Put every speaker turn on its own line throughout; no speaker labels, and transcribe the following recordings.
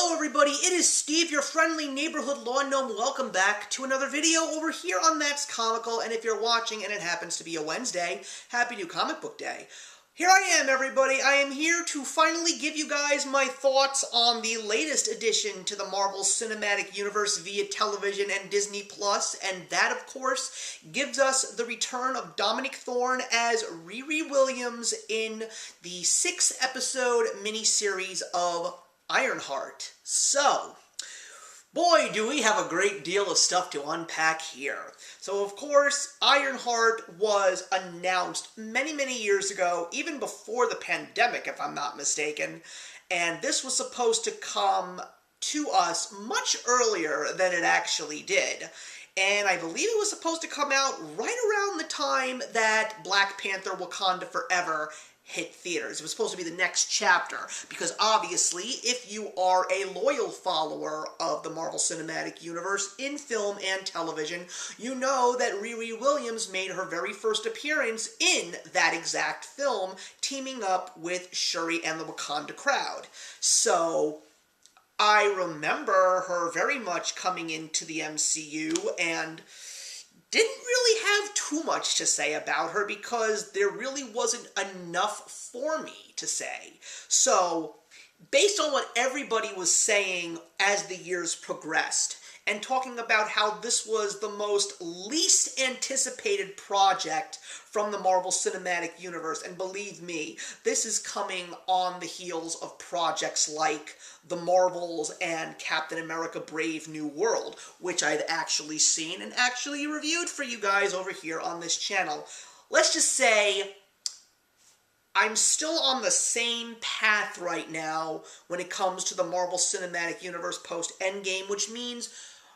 Hello everybody, it is Steve, your friendly neighborhood lawn gnome. Welcome back to another video over here on That's Comical, and if you're watching and it happens to be a Wednesday, happy new comic book day. Here I am, everybody. I am here to finally give you guys my thoughts on the latest addition to the Marvel Cinematic Universe via television and Disney+, and that, of course, gives us the return of Dominic Thorne as Riri Williams in the 6-episode miniseries of Ironheart. So, boy, do we have a great deal of stuff to unpack here. So, of course, Ironheart was announced many, many years ago, even before the pandemic, if I'm not mistaken, and this was supposed to come to us much earlier than it actually did. And I believe it was supposed to come out right around the time that Black Panther: Wakanda Forever hit theaters. It was supposed to be the next chapter, because obviously, if you are a loyal follower of the Marvel Cinematic Universe in film and television, you know that Riri Williams made her very first appearance in that exact film, teaming up with Shuri and the Wakanda crowd. So, I remember her very much coming into the MCU and didn't really have too much to say about her because there really wasn't enough for me to say. So, based on what everybody was saying as the years progressed, and talking about how this was the most least anticipated project from the Marvel Cinematic Universe, and believe me, this is coming on the heels of projects like The Marvels and Captain America: Brave New World, which I've actually seen and actually reviewed for you guys over here on this channel. Let's just say I'm still on the same path right now when it comes to the Marvel Cinematic Universe post-Endgame, which means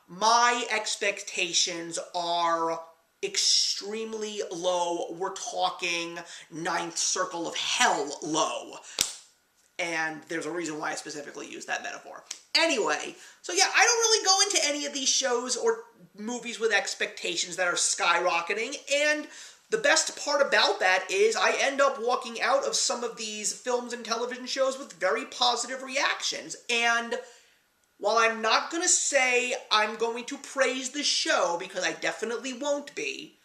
my expectations are extremely low. We're talking ninth circle of hell low. And there's a reason why I specifically use that metaphor. Anyway, so yeah, I don't really go into any of these shows or movies with expectations that are skyrocketing, and the best part about that is I end up walking out of some of these films and television shows with very positive reactions. And while I'm not going to say I'm going to praise the show, because I definitely won't be,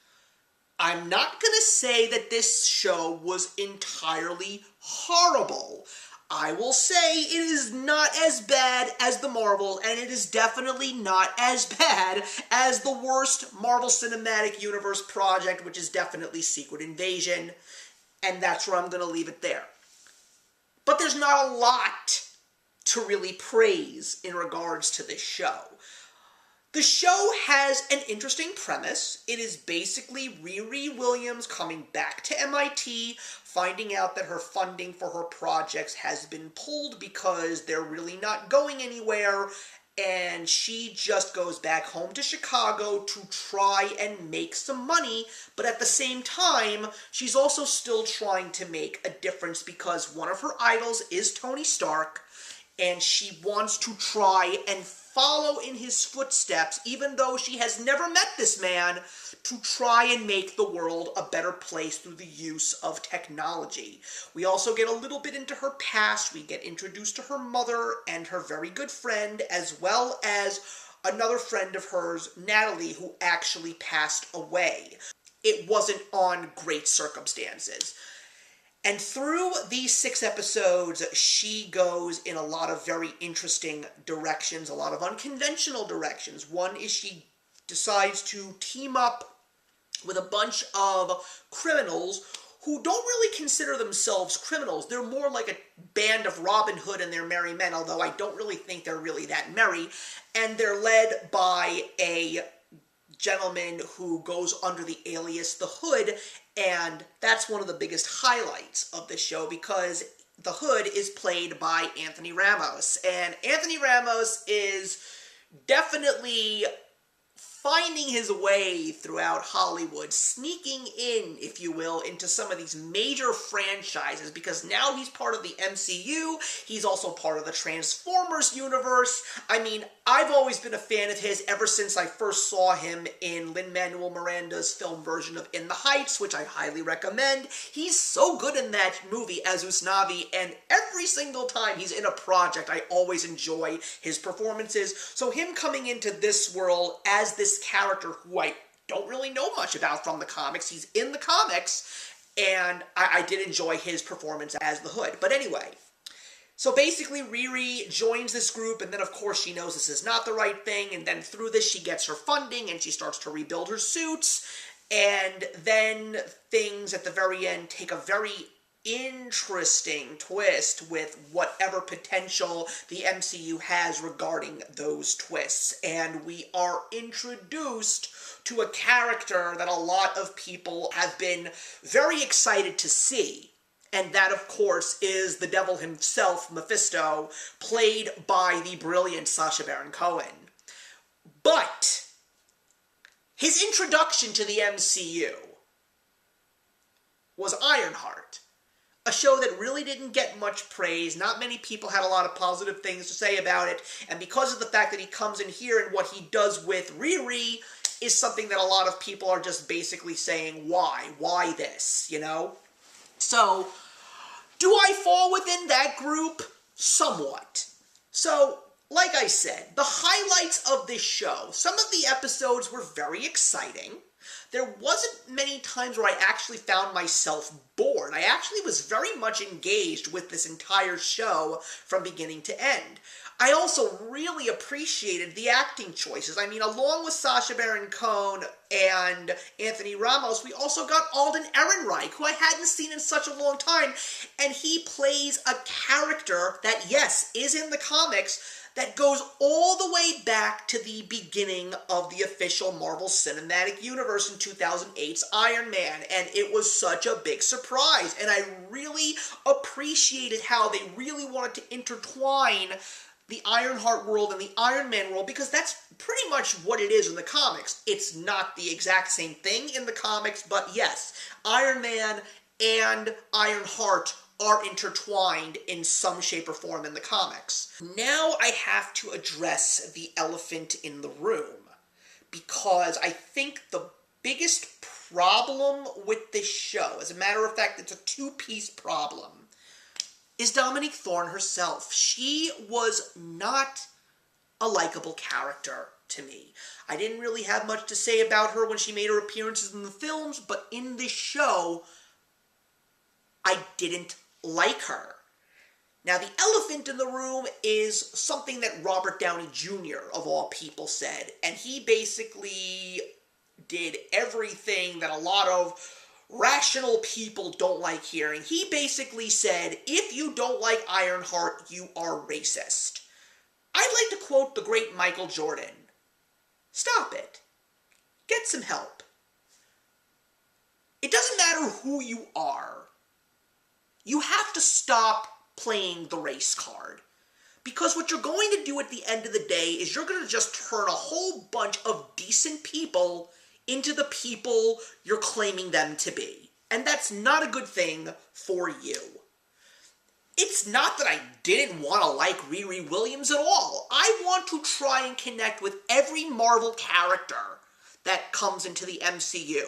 I'm not going to say that this show was entirely horrible. I will say it is not as bad as the Marvels, and it is definitely not as bad as the worst Marvel Cinematic Universe project, which is definitely Secret Invasion, and that's where I'm going to leave it there. But there's not a lot to really praise in regards to this show. The show has an interesting premise. It is basically Riri Williams coming back to MIT, finding out that her funding for her projects has been pulled because they're really not going anywhere, and she just goes back home to Chicago to try and make some money, but at the same time, she's also still trying to make a difference because one of her idols is Tony Stark, and she wants to try and follow in his footsteps, even though she has never met this man, to try and make the world a better place through the use of technology. We also get a little bit into her past. We get introduced to her mother and her very good friend, as well as another friend of hers, Natalie, who actually passed away. It wasn't on great circumstances. And through these 6 episodes, she goes in a lot of very interesting directions, a lot of unconventional directions. One is she decides to team up with a bunch of criminals who don't really consider themselves criminals. They're more like a band of Robin Hood and their merry men, although I don't really think they're really that merry. And they're led by a gentleman who goes under the alias The Hood, and that's one of the biggest highlights of the show because The Hood is played by Anthony Ramos, and Anthony Ramos is definitely finding his way throughout Hollywood, sneaking in, if you will, into some of these major franchises, because now he's part of the MCU, he's also part of the Transformers universe. I mean, I've always been a fan of his ever since I first saw him in Lin-Manuel Miranda's film version of In the Heights, which I highly recommend. He's so good in that movie as Usnavi, and every single time he's in a project, I always enjoy his performances. So him coming into this world as this character who I don't really know much about from the comics, he's in the comics, and I did enjoy his performance as the Hood. But anyway, so basically, Riri joins this group, and then of course she knows this is not the right thing, and then through this she gets her funding, and she starts to rebuild her suits, and then things at the very end take a very interesting twist with whatever potential the MCU has regarding those twists, and we are introduced to a character that a lot of people have been very excited to see. And that, of course, is the devil himself, Mephisto, played by the brilliant Sacha Baron Cohen. But his introduction to the MCU was Ironheart, a show that really didn't get much praise. Not many people had a lot of positive things to say about it, and because of the fact that he comes in here and what he does with Riri is something that a lot of people are just basically saying, why? Why this, you know? So, do I fall within that group? Somewhat. So, like I said, the highlights of this show, some of the episodes were very exciting. There wasn't many times where I actually found myself bored. I actually was very much engaged with this entire show from beginning to end. I also really appreciated the acting choices. I mean, along with Sacha Baron Cohen and Anthony Ramos, we also got Alden Ehrenreich, who I hadn't seen in such a long time, and he plays a character that, yes, is in the comics, that goes all the way back to the beginning of the official Marvel Cinematic Universe in 2008's Iron Man, and it was such a big surprise, and I really appreciated how they really wanted to intertwine the Ironheart world and the Iron Man world, because that's pretty much what it is in the comics. It's not the exact same thing in the comics, but yes, Iron Man and Ironheart are intertwined in some shape or form in the comics. Now I have to address the elephant in the room, because I think the biggest problem with this show, as a matter of fact, it's a two-piece problem, is Dominique Thorne herself. She was not a likable character to me. I didn't really have much to say about her when she made her appearances in the films, but in this show, I didn't like her. Now, the elephant in the room is something that Robert Downey Jr., of all people, said, and he basically did everything that a lot of rational people don't like hearing. He basically said, if you don't like Ironheart, you are racist. I'd like to quote the great Michael Jordan. Stop it. Get some help. It doesn't matter who you are. You have to stop playing the race card. Because what you're going to do at the end of the day is you're going to just turn a whole bunch of decent people into the people you're claiming them to be. And that's not a good thing for you. It's not that I didn't want to like Riri Williams at all. I want to try and connect with every Marvel character that comes into the MCU.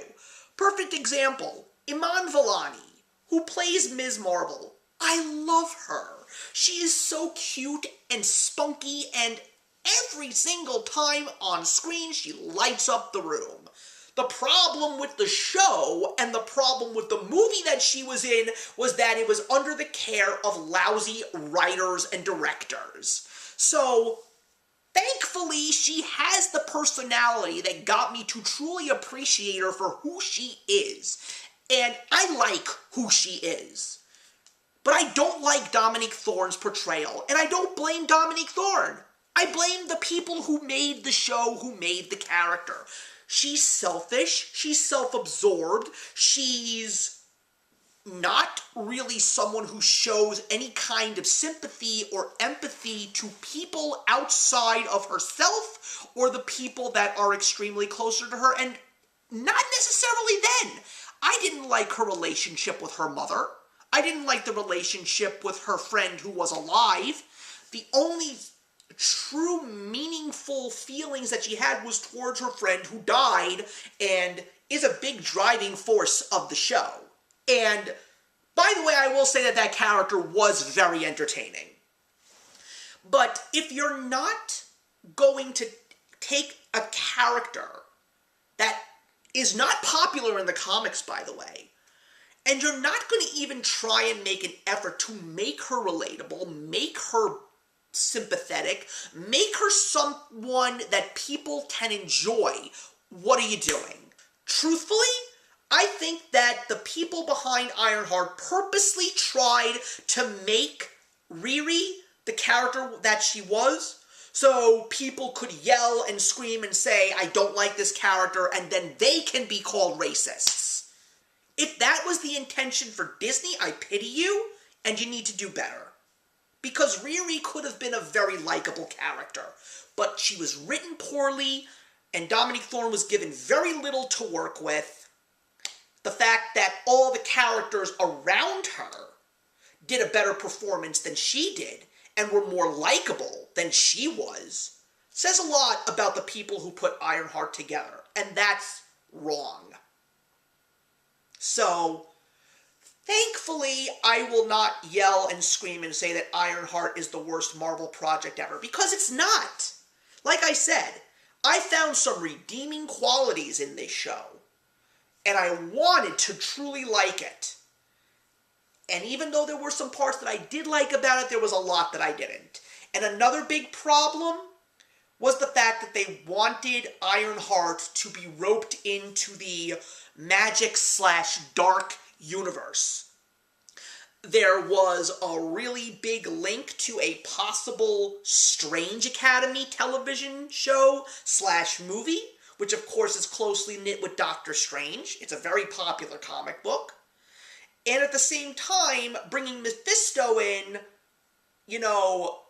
Perfect example, Iman Vellani, who plays Ms. Marvel. I love her. She is so cute and spunky, and every single time on screen, she lights up the room. The problem with the show and the problem with the movie that she was in was that it was under the care of lousy writers and directors. So, thankfully, she has the personality that got me to truly appreciate her for who she is. And I like who she is. But I don't like Dominique Thorne's portrayal, and I don't blame Dominique Thorne. I blame the people who made the show, who made the character. She's selfish, she's self-absorbed, she's not really someone who shows any kind of sympathy or empathy to people outside of herself or the people that are extremely closer to her, and not necessarily then. I didn't like her relationship with her mother. I didn't like the relationship with her friend who was alive. The only true meaningful feelings that she had was towards her friend who died and is a big driving force of the show. And by the way, I will say that that character was very entertaining. But if you're not going to take a character that is not popular in the comics, by the way, and you're not going to even try and make an effort to make her relatable, make her sympathetic, make her someone that people can enjoy, what are you doing? Truthfully, I think that the people behind Ironheart purposely tried to make Riri the character that she was, so people could yell and scream and say, I don't like this character, and then they can be called racists. If that was the intention for Disney, I pity you, and you need to do better. Because Riri could have been a very likable character, but she was written poorly, and Dominique Thorne was given very little to work with. The fact that all the characters around her did a better performance than she did, and were more likable than she was, says a lot about the people who put Ironheart together, and that's wrong. So, thankfully, I will not yell and scream and say that Ironheart is the worst Marvel project ever, because it's not. Like I said, I found some redeeming qualities in this show, and I wanted to truly like it. And even though there were some parts that I did like about it, there was a lot that I didn't. And another big problem was the fact that they wanted Ironheart to be roped into the magic/dark universe. There was a really big link to a possible Strange Academy television show/movie, which of course is closely knit with Doctor Strange. It's a very popular comic book. And at the same time, bringing Mephisto in, you know,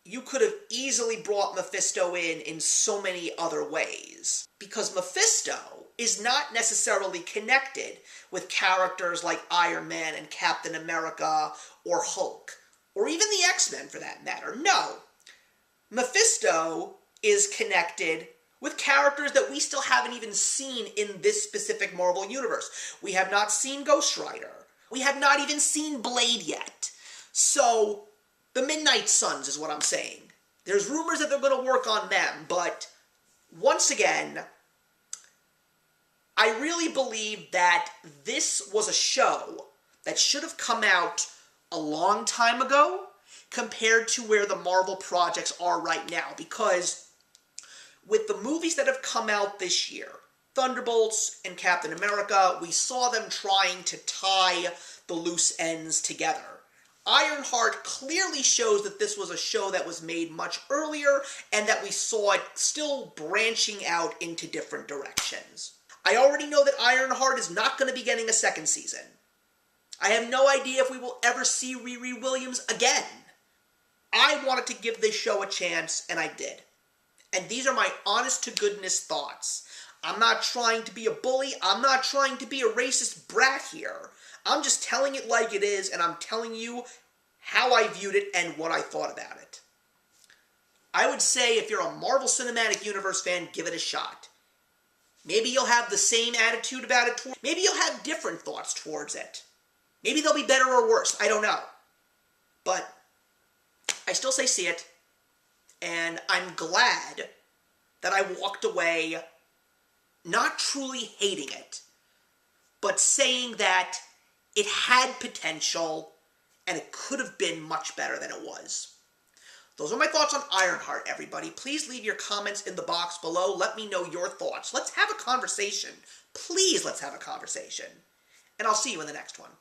you could have easily brought Mephisto in so many other ways. Because Mephisto is not necessarily connected with characters like Iron Man and Captain America or Hulk, or even the X-Men for that matter. No. Mephisto is connected with characters that we still haven't even seen in this specific Marvel universe. We have not seen Ghost Rider. We have not even seen Blade yet. So, the Midnight Suns is what I'm saying. There's rumors that they're going to work on them, but once again, I really believe that this was a show that should have come out a long time ago compared to where the Marvel projects are right now, because with the movies that have come out this year, Thunderbolts and Captain America, we saw them trying to tie the loose ends together. Ironheart clearly shows that this was a show that was made much earlier, and that we saw it still branching out into different directions. I already know that Ironheart is not going to be getting a second season. I have no idea if we will ever see Riri Williams again. I wanted to give this show a chance, and I did. And these are my honest-to-goodness thoughts. I'm not trying to be a bully. I'm not trying to be a racist brat here. I'm just telling it like it is, and I'm telling you how I viewed it and what I thought about it. I would say if you're a Marvel Cinematic Universe fan, give it a shot. Maybe you'll have the same attitude about it. Maybe you'll have different thoughts towards it. Maybe they'll be better or worse. I don't know. But I still say see it. And I'm glad that I walked away not truly hating it, but saying that it had potential and it could have been much better than it was. Those are my thoughts on Ironheart, everybody. Please leave your comments in the box below. Let me know your thoughts. Let's have a conversation. Please, let's have a conversation. And I'll see you in the next one.